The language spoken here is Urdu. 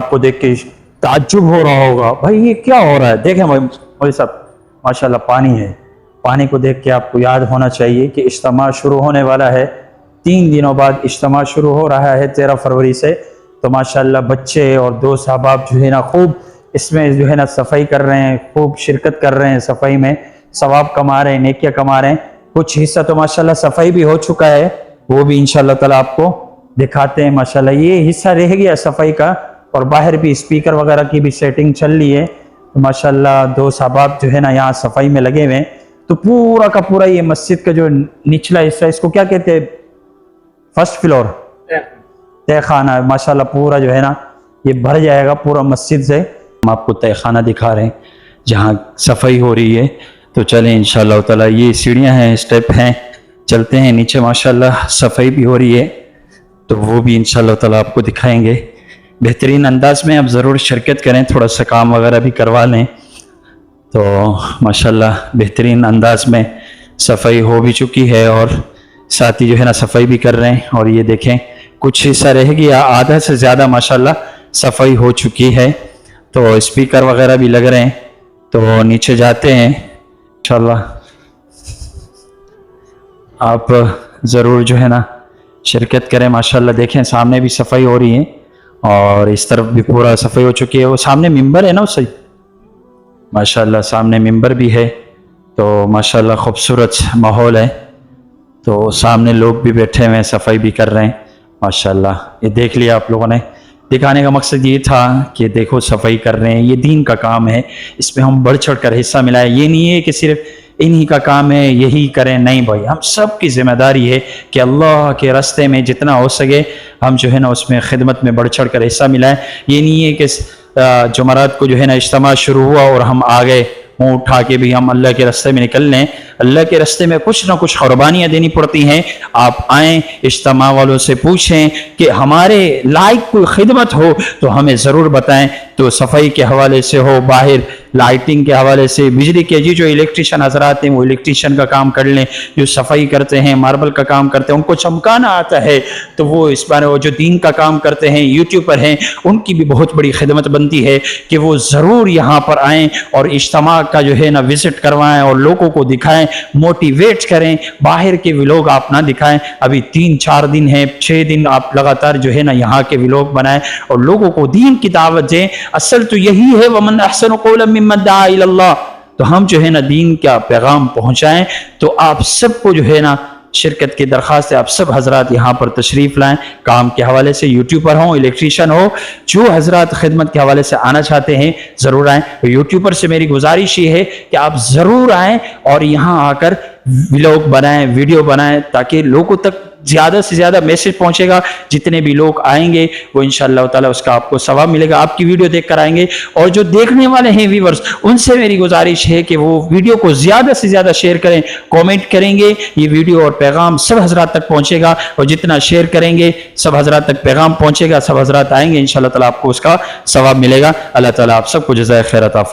آپ کو دیکھ کے تعجب ہو رہا ہوگا، بھائی یہ کیا ہو رہا ہے؟ دیکھیں مولوی صاحب ماشاءاللہ پانی ہے، پانی کو دیکھ کے آپ کو یاد ہونا چاہیے کہ اجتماع شروع ہونے والا ہے، 3 دنوں بعد اجتماع شروع ہو رہا ہے 13 فروری سے، تو ماشاءاللہ بچے اور دوست احباب جو ہے نا خوب اس میں جو ہے نا صفائی کر رہے ہیں، خوب شرکت کر رہے ہیں، صفائی میں ثواب کما رہے ہیں، نیکیاں کما رہے ہیں۔ کچھ حصہ تو ماشاءاللہ صفائی بھی ہو چکا ہے، وہ بھی انشاءاللہ تعالیٰ آپ کو دکھاتے ہیں۔ ماشاءاللہ یہ حصہ رہ گیا صفائی کا، اور باہر بھی اسپیکر وغیرہ کی بھی سیٹنگ چل رہی ہے، تو ماشاءاللہ دوست احباب جو ہے نا یہاں صفائی میں لگے ہوئے ہیں۔ تو پورا کا پورا یہ مسجد کا جو نچلا حصہ، اس کو کیا کہتے ہیں؟ فرسٹ فلور، تہ خانہ، ماشاءاللہ پورا جو ہے نا یہ بھر جائے گا پورا مسجد سے۔ ہم آپ کو تہ خانہ دکھا رہے ہیں جہاں صفائی ہو رہی ہے، تو چلیں انشاءاللہ تعالیٰ۔ یہ سیڑھیاں ہیں، اسٹیپ ہیں، چلتے ہیں نیچے، ماشاءاللہ صفائی بھی ہو رہی ہے، تو وہ بھی انشاءاللہ تعالیٰ آپ کو دکھائیں گے بہترین انداز میں۔ آپ ضرور شرکت کریں، تھوڑا سا کام وغیرہ بھی کروا لیں، تو ماشاءاللہ بہترین انداز میں صفائی ہو بھی چکی ہے، اور ساتھی جو ہے نا صفائی بھی کر رہے ہیں۔ اور یہ دیکھیں کچھ حصہ رہ گیا، آدھا سے زیادہ ماشاءاللہ صفائی ہو چکی ہے، تو اسپیکر وغیرہ بھی لگ رہے ہیں، تو نیچے جاتے ہیں انشاءاللہ۔ آپ ضرور جو ہے نا شرکت کریں، ماشاءاللہ دیکھیں سامنے بھی صفائی ہو رہی ہے، اور اس طرف بھی پورا صفائی ہو چکی ہے۔ وہ سامنے ممبر ہے نا، اس سے ماشاءاللہ سامنے ممبر بھی ہے، تو ماشاءاللہ خوبصورت ماحول ہے، تو سامنے لوگ بھی بیٹھے ہوئے ہیں، صفائی بھی کر رہے ہیں ماشاءاللہ۔ یہ دیکھ لیا آپ لوگوں نے، دکھانے کا مقصد یہ تھا کہ دیکھو صفائی کر رہے ہیں، یہ دین کا کام ہے، اس میں ہم بڑھ چڑھ کر حصہ ملائیں۔ یہ نہیں ہے کہ صرف انہی کا کام ہے یہی کریں، نہیں بھائی، ہم سب کی ذمہ داری ہے کہ اللہ کے راستے میں جتنا ہو سکے ہم جو ہے نا اس میں خدمت میں بڑھ چڑھ کر حصہ ملائیں۔ یہ نہیں ہے کہ جمعرات کو جو ہے نا اجتماع شروع ہوا اور ہم آگے منہ اٹھا کے بھی ہم اللہ کے راستے میں نکل لیں۔ اللہ کے راستے میں کچھ نہ کچھ قربانیاں دینی پڑتی ہیں۔ آپ آئیں، اجتماع والوں سے پوچھیں کہ ہمارے لائق کوئی خدمت ہو تو ہمیں ضرور بتائیں، تو صفائی کے حوالے سے ہو، باہر لائٹنگ کے حوالے سے، بجلی کے جو الیکٹریشین حضرات ہیں وہ الیکٹریشین کا کام کر لیں، جو صفائی کرتے ہیں، ماربل کا کام کرتے ہیں، ان کو چمکانا آتا ہے تو وہ اس بارے وہ جو دین کا کام کرتے ہیں، یوٹیوبر ہیں، ان کی بھی بہت بڑی خدمت بنتی ہے کہ وہ ضرور یہاں پر آئیں اور اجتماع کا جو ہے نا وزٹ کروائیں اور لوگوں کو دکھائیں، موٹیویٹ کریں۔ باہر کے ویلوگ آپ نہ دکھائیں، ابھی 3-4 دن ہیں، 6 دن آپ لگاتار جو ہے نا یہاں کے ویلوگ بنائیں اور لوگوں کو دین کی دعوت دیں۔ اصل تو یہی ہے، وَمَنْ أَحْسَنُ قَوْلًا مِّمَّنْ دَعَا إِلَى اللَّهِ، تو ہم جو ہے نا دین کا پیغام پہنچائیں۔ تو آپ سب کو جو ہے نا شرکت کی درخواست ہے، آپ سب حضرات یہاں پر تشریف لائیں، کام کے حوالے سے یوٹیوبر ہوں، الیکٹریشین ہو، جو حضرات خدمت کے حوالے سے آنا چاہتے ہیں ضرور آئیں۔ یوٹیوبر سے میری گزارش یہ ہے کہ آپ ضرور آئیں اور یہاں آ کر ویلوگ بنائیں، ویڈیو بنائیں، تاکہ لوگوں تک زیادہ سے زیادہ میسج پہنچے گا۔ جتنے بھی لوگ آئیں گے وہ انشاءاللہ تعالیٰ اس کا آپ کو ثواب ملے گا، آپ کی ویڈیو دیکھ کر آئیں گے۔ اور جو دیکھنے والے ہیں ویورز، ان سے میری گزارش ہے کہ وہ ویڈیو کو زیادہ سے زیادہ شیئر کریں، کومنٹ کریں گے، یہ ویڈیو اور پیغام سب حضرات تک پہنچے گا، اور جتنا شیئر کریں گے سب حضرات تک پیغام پہنچے گا، سب حضرات آئیں گے، انشاءاللہ تعالیٰ آپ کو اس کا ثواب ملے گا۔ اللہ تعالیٰ آپ سب کو جزائے خیر عطا فرمائے۔